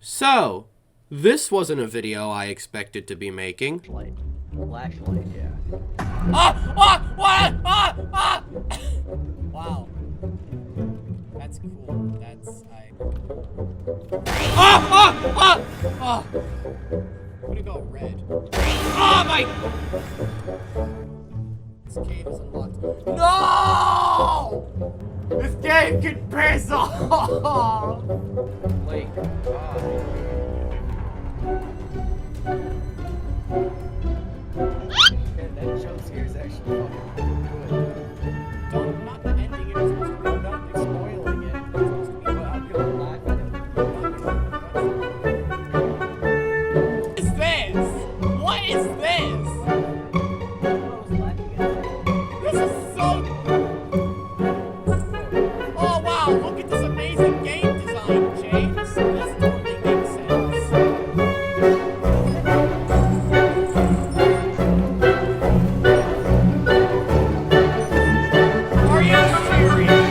So, this wasn't a video I expected to be making. Flashlight, yeah. Wow. That's cool. That's I'm gonna go red. This cave is unlocked. No! This game can piss off! Wait. That jump scare is actually fucking good. Don't, not the ending, you're supposed to go down and spoiling it. It's supposed to be But I'm gonna laugh at What is this? What is this? I was laughing at This is so... Oh wow, look at this amazing game design, James. This totally makes sense. Are you serious?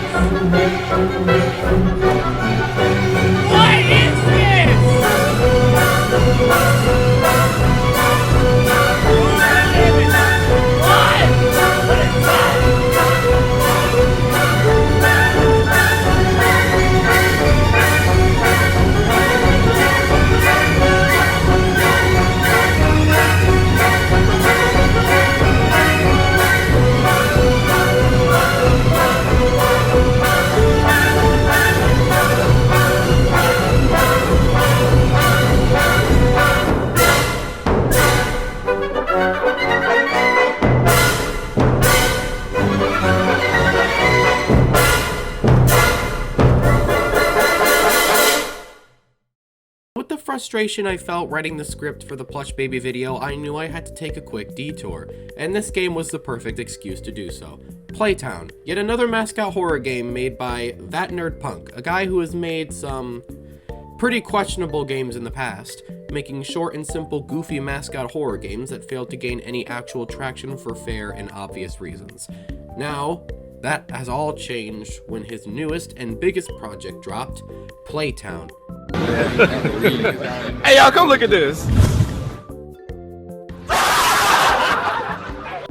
What is this? What? What is that? With the frustration I felt writing the script for the Plush Baby video, I knew I had to take a quick detour, and this game was the perfect excuse to do so. Playtown, yet another Mascot horror game made by That Nerd Punk, a guy who has made some pretty questionable games in the past, making short and simple goofy Mascot horror games that failed to gain any actual traction for fair and obvious reasons. Now, that has all changed when his newest and biggest project dropped, Playtown. Hey y'all, come look at this.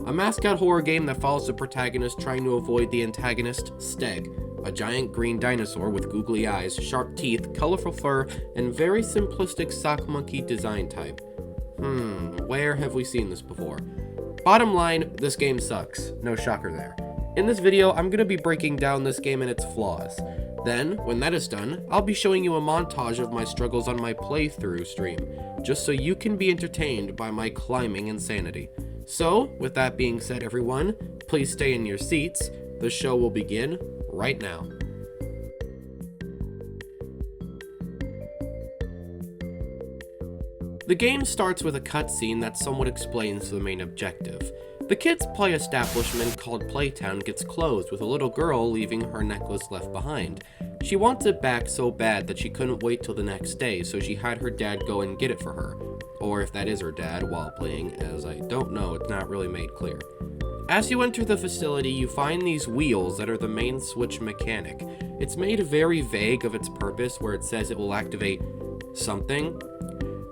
A Mascot horror game that follows the protagonist trying to avoid the antagonist, Steg, a giant green dinosaur with googly eyes, sharp teeth, colorful fur, and very simplistic sock monkey design type. Where have we seen this before? Bottom line, this game sucks. No shocker there. In this video, I'm going to be breaking down this game and its flaws. Then, when that is done, I'll be showing you a montage of my struggles on my playthrough stream, just so you can be entertained by my climbing insanity. So, with that being said everyone, please stay in your seats. The show will begin right now. The game starts with a cutscene that somewhat explains the main objective. The kids' play establishment called Playtown gets closed with a little girl leaving her necklace left behind. She wants it back so bad that she couldn't wait till the next day, so she had her dad go and get it for her. Or if that is her dad while playing, as I don't know, it's not really made clear. As you enter the facility, you find these wheels that are the main switch mechanic. It's made very vague of its purpose, where it says it will activate something.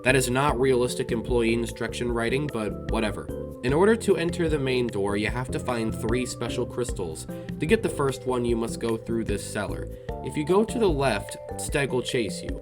That is not realistic employee instruction writing, but whatever. In order to enter the main door, you have to find 3 special crystals. To get the first one, you must go through this cellar. If you go to the left, Steg will chase you.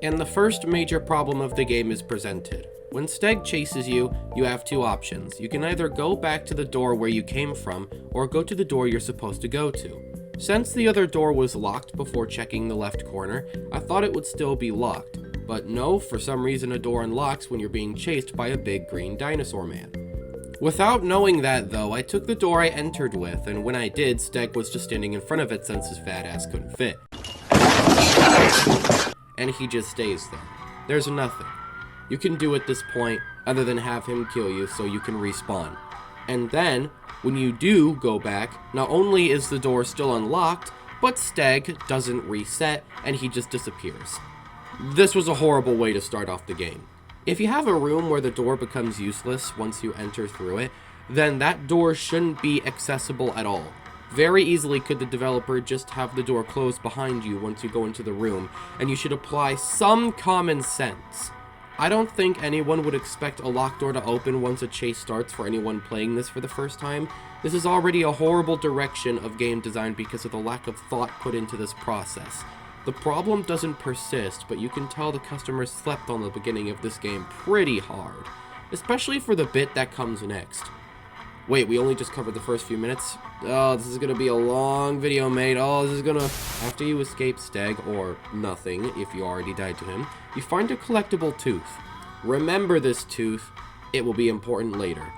And the first major problem of the game is presented. When Steg chases you, you have 2 options. You can either go back to the door where you came from, or go to the door you're supposed to go to. Since the other door was locked before checking the left corner, I thought it would still be locked. But no, for some reason a door unlocks when you're being chased by a big green dinosaur man. Without knowing that though, I took the door I entered with, and when I did, Steg was just standing in front of it since his fat ass couldn't fit. And he just stays there. There's nothing you can do at this point other than have him kill you so you can respawn. And then, when you do go back, not only is the door still unlocked, but Steg doesn't reset and he just disappears. This was a horrible way to start off the game. If you have a room where the door becomes useless once you enter through it, then that door shouldn't be accessible at all. Very easily could the developer just have the door close behind you once you go into the room, and you should apply some common sense. I don't think anyone would expect a locked door to open once a chase starts for anyone playing this for the first time. This is already a horrible direction of game design because of the lack of thought put into this process. The problem doesn't persist, but you can tell the customers slept on the beginning of this game pretty hard, especially for the bit that comes next. Wait, we only just covered the first few minutes? Oh, this is gonna be a long video, mate. Oh, this is gonna... After you escape Steg, or nothing, if you already died to him, you find a collectible tooth. Remember this tooth. It will be important later.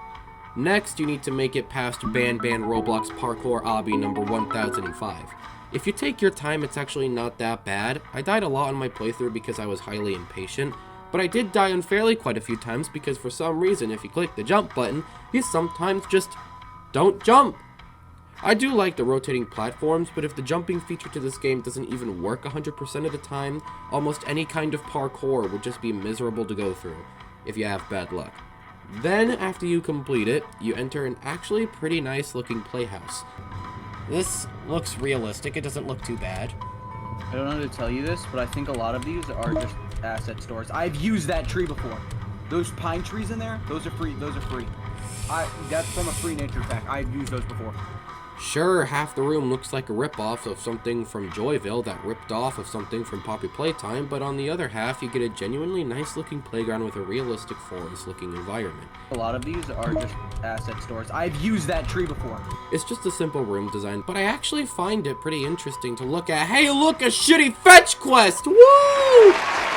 Next, you need to make it past Ban Roblox Parkour Obby number 1005. If you take your time, it's actually not that bad. I died a lot on my playthrough because I was highly impatient, but I did die unfairly quite a few times because for some reason, if you click the jump button, you sometimes just don't jump. I do like the rotating platforms, but if the jumping feature to this game doesn't even work 100% of the time, almost any kind of parkour would just be miserable to go through, if you have bad luck. Then, after you complete it, you enter an actually pretty nice looking playhouse. This looks realistic, it doesn't look too bad. I don't know how to tell you this, but I think a lot of these are just asset stores. I've used that tree before. Those pine trees in there, those are free. Those are free. That's from a free nature pack. I've used those before. Sure, half the room looks like a ripoff of something from Joyville that ripped off of something from Poppy Playtime, but on the other half, you get a genuinely nice-looking playground with a realistic forest-looking environment. A lot of these are just asset stores. I've used that tree before. It's just a simple room design, but I actually find it pretty interesting to look at. Hey, look, a shitty fetch quest! Woo!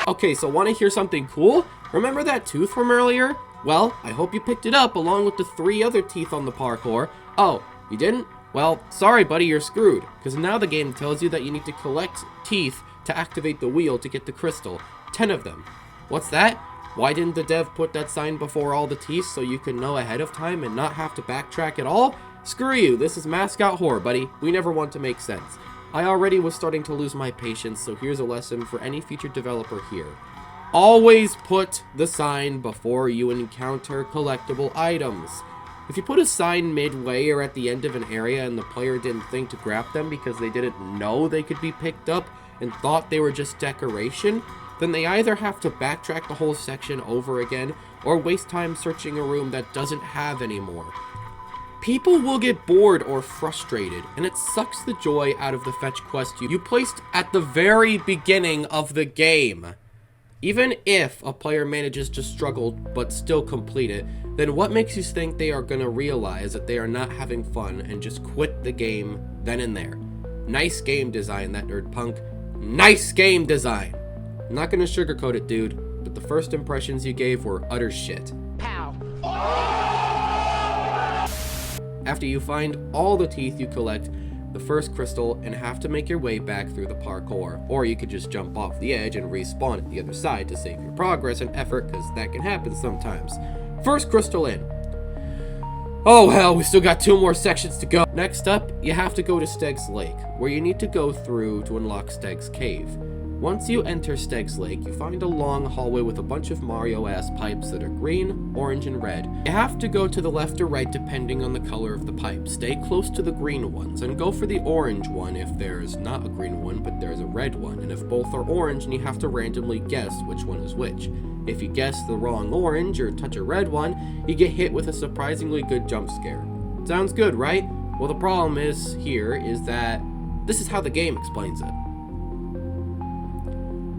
Okay, so want to hear something cool? Remember that tooth from earlier? Well, I hope you picked it up along with the 3 other teeth on the parkour. Oh, you didn't? Well, sorry buddy, you're screwed, because now the game tells you that you need to collect teeth to activate the wheel to get the crystal. 10 of them. What's that? Why didn't the dev put that sign before all the teeth so you could know ahead of time and not have to backtrack at all? Screw you, this is Mascot horror, buddy. We never want to make sense. I already was starting to lose my patience, so here's a lesson for any future developer here. Always put the sign before you encounter collectible items. If you put a sign midway or at the end of an area and the player didn't think to grab them because they didn't know they could be picked up and thought they were just decoration, then they either have to backtrack the whole section over again or waste time searching a room that doesn't have any more. People will get bored or frustrated, and it sucks the joy out of the fetch quest you placed at the very beginning of the game. Even if a player manages to struggle but still complete it, then what makes you think they are going to realize that they are not having fun and just quit the game then and there? Nice game design, that nerd punk. Nice game design! I'm not going to sugarcoat it, dude, but the first impressions you gave were utter shit. Pow. After you find all the teeth, you collect the first crystal and have to make your way back through the parkour, or you could just jump off the edge and respawn at the other side to save your progress and effort, because that can happen sometimes. First crystal in. Oh hell, we still got 2 more sections to go. Next up, you have to go to Steg's Lake, where you need to go through to unlock Steg's Cave. Once you enter Steg's Lake, you find a long hallway with a bunch of Mario-ass pipes that are green, orange, and red. You have to go to the left or right depending on the color of the pipe. Stay close to the green ones, and go for the orange one if there's not a green one, but there's a red one. And if both are orange, then you have to randomly guess which one is which. If you guess the wrong orange or touch a red one, you get hit with a surprisingly good jump scare. Sounds good, right? Well, the problem is that this is how the game explains it.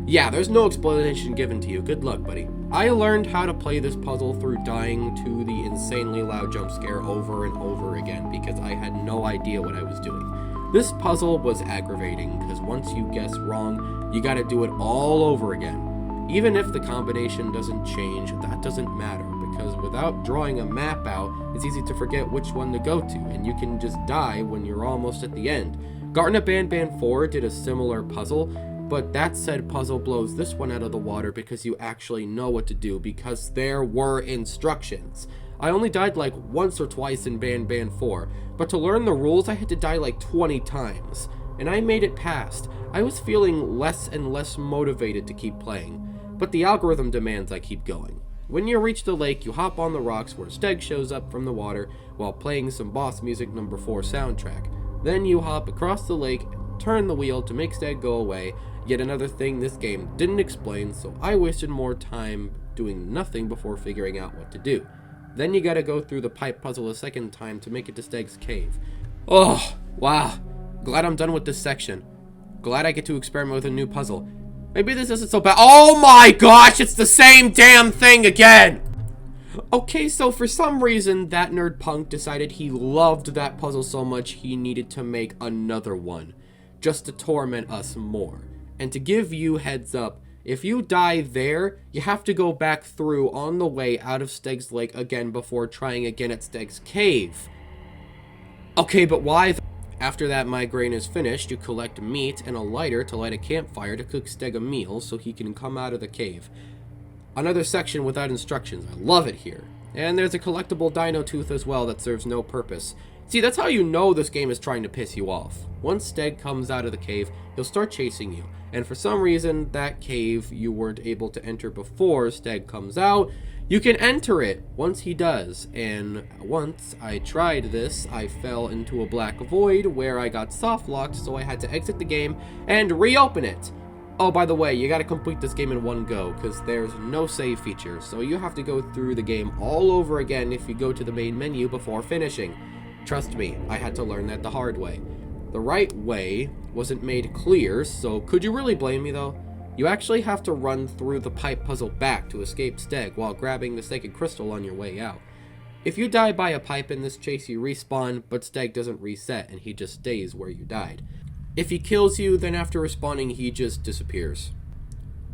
Yeah, there's no explanation given to you. Good luck, buddy. I learned how to play this puzzle through dying to the insanely loud jump scare over and over again because I had no idea what I was doing. This puzzle was aggravating because once you guess wrong, you gotta do it all over again. Even if the combination doesn't change, that doesn't matter because without drawing a map out, it's easy to forget which one to go to, and you can just die when you're almost at the end. Garten Ban 4 did a similar puzzle, but that said puzzle blows this one out of the water because you actually know what to do because there were instructions. I only died like once or twice in Ban 4, but to learn the rules I had to die like 20 times. And I made it past. I was feeling less and less motivated to keep playing, but the algorithm demands I keep going. When you reach the lake, you hop on the rocks where Steg shows up from the water while playing some boss music number 4 soundtrack. Then you hop across the lake, turn the wheel to make Steg go away. Yet another thing this game didn't explain, so I wasted more time doing nothing before figuring out what to do. Then you gotta go through the pipe puzzle a second time to make it to Steg's cave. Oh, wow. Glad I'm done with this section. Glad I get to experiment with a new puzzle. Maybe this isn't so bad. Oh my gosh, it's the same damn thing again! Okay, so for some reason, that nerd punk decided he loved that puzzle so much he needed to make another one. Just to torment us more. And to give you heads up, if you die there, you have to go back through on the way out of Steg's lake again before trying again at Steg's cave. Okay, but why? After that migraine is finished, you collect meat and a lighter to light a campfire to cook Steg a meal so he can come out of the cave. Another section without instructions. I love it here. And there's a collectible dino tooth as well that serves no purpose. See, that's how you know this game is trying to piss you off. Once Steg comes out of the cave, he'll start chasing you. And for some reason, that cave you weren't able to enter before Steg comes out, you can enter it once he does. And once I tried this, I fell into a black void where I got soft locked, so I had to exit the game and reopen it. Oh, by the way, you gotta complete this game in one go, because there's no save feature, so you have to go through the game all over again if you go to the main menu before finishing. Trust me, I had to learn that the hard way. The right way wasn't made clear, so could you really blame me though? You actually have to run through the pipe puzzle back to escape Steg while grabbing the sacred crystal on your way out. If you die by a pipe in this chase, you respawn, but Steg doesn't reset and he just stays where you died. If he kills you, then after respawning, he just disappears.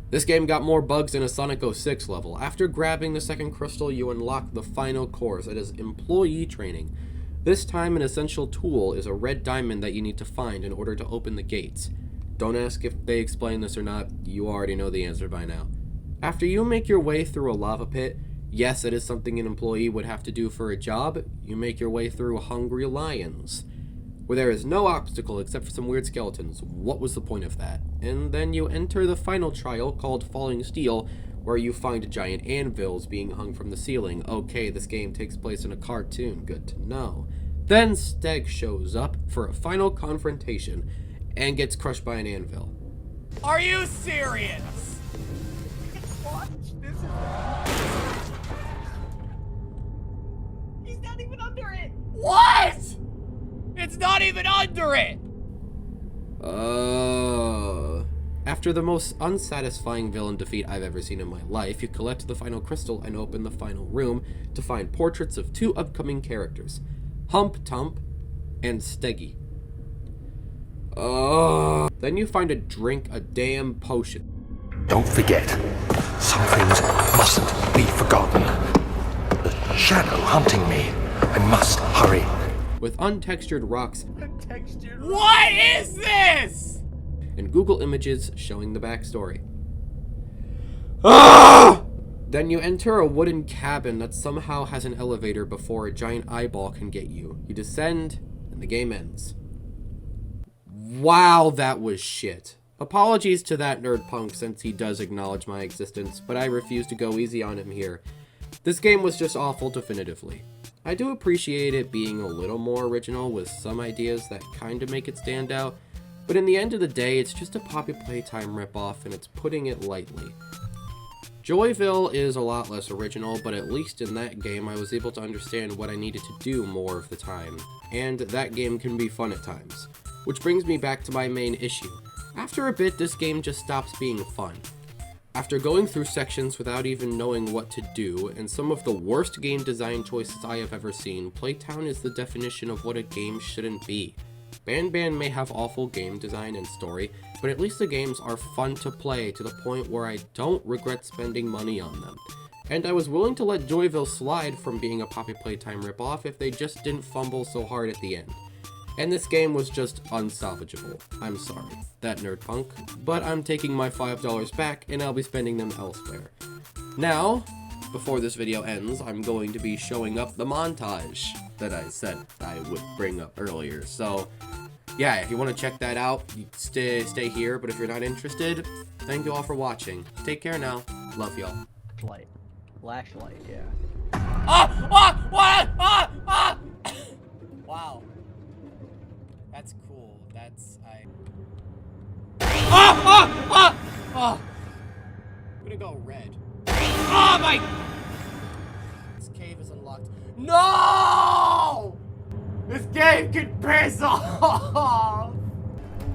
This game got more bugs than a Sonic 06 level. After grabbing the second crystal, you unlock the final course. It is employee training. This time, an essential tool is a red diamond that you need to find in order to open the gates. Don't ask if they explain this or not, you already know the answer by now. After you make your way through a lava pit, yes, it is something an employee would have to do for a job, you make your way through hungry lions, where there is no obstacle except for some weird skeletons. What was the point of that? And then you enter the final trial called Falling Steel, where you find giant anvils being hung from the ceiling. Okay, this game takes place in a cartoon, good to know. Then Steg shows up for a final confrontation and gets crushed by an anvil. Are you serious? Watch, this is... He's not even under it! What? It's not even under it! After the most unsatisfying villain defeat I've ever seen in my life, you collect the final crystal and open the final room to find portraits of two upcoming characters, Hump Tump and Steggy. Then you find a damn potion. Don't forget, some things mustn't be forgotten. The shadow hunting me. I must hurry. With untextured rocks Texture. What is this? and Google Images showing the backstory. Then you enter a wooden cabin that somehow has an elevator before a giant eyeball can get you. You descend, and the game ends. Wow, that was shit. Apologies to that nerd punk since he does acknowledge my existence, but I refuse to go easy on him here. This game was just awful definitively. I do appreciate it being a little more original with some ideas that kinda make it stand out, but in the end of the day, it's just a Poppy Playtime ripoff and it's putting it lightly. Joyville is a lot less original, but at least in that game I was able to understand what I needed to do more of the time, and that game can be fun at times. Which brings me back to my main issue. After a bit, this game just stops being fun. After going through sections without even knowing what to do, and some of the worst game design choices I have ever seen, Playtown is the definition of what a game shouldn't be. Ban may have awful game design and story, but at least the games are fun to play to the point where I don't regret spending money on them. And I was willing to let Joyville slide from being a Poppy Playtime ripoff if they just didn't fumble so hard at the end. And this game was just unsalvageable. I'm sorry, that nerd punk, but I'm taking my $5 back and I'll be spending them elsewhere. Now, before this video ends, I'm going to be showing up the montage that I said I would bring up earlier. So, yeah, if you want to check that out, you stay here, but if you're not interested, thank you all for watching. Take care now. Love y'all. Flashlight, yeah. Wow. That's cool. That's Oh! I'm gonna go red. Oh my! This cave is unlocked. No! This game can piss off!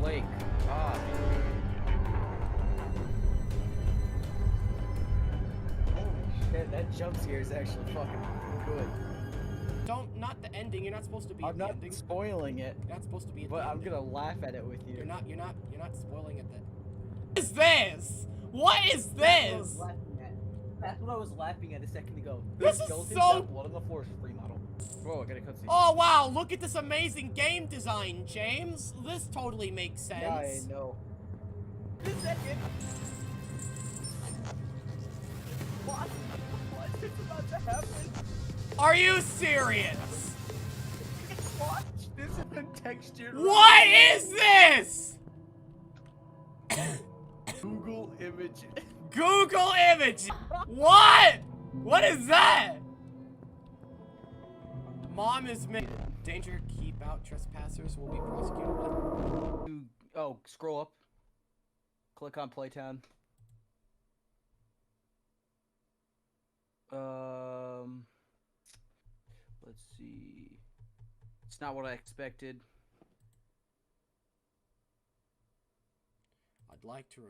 Lake. Ah. Holy shit, that jump scare is actually fucking good. Not the ending. You're not supposed to be I'm at the not ending. spoiling it, You're not supposed to be at but the I'm ending. gonna laugh at it with you. You're not spoiling it then. What is this? What is That's this? what I was laughing at. That's what I was laughing at a second ago. This is skeleton so- got blood on the floor is a free model. Whoa, I got a cutscene. Oh wow, look at this amazing game design, James. This totally makes sense. Yeah, I know. Just a second. What? What is about to happen? Are you serious? Watch. This is the texture. What is this? Google image. Google image. What? What is that? Mom is made. Danger, keep out. Trespassers will be prosecuted. What? Oh, scroll up. Click on Playtown. Let's see. It's not what I expected. I'd like to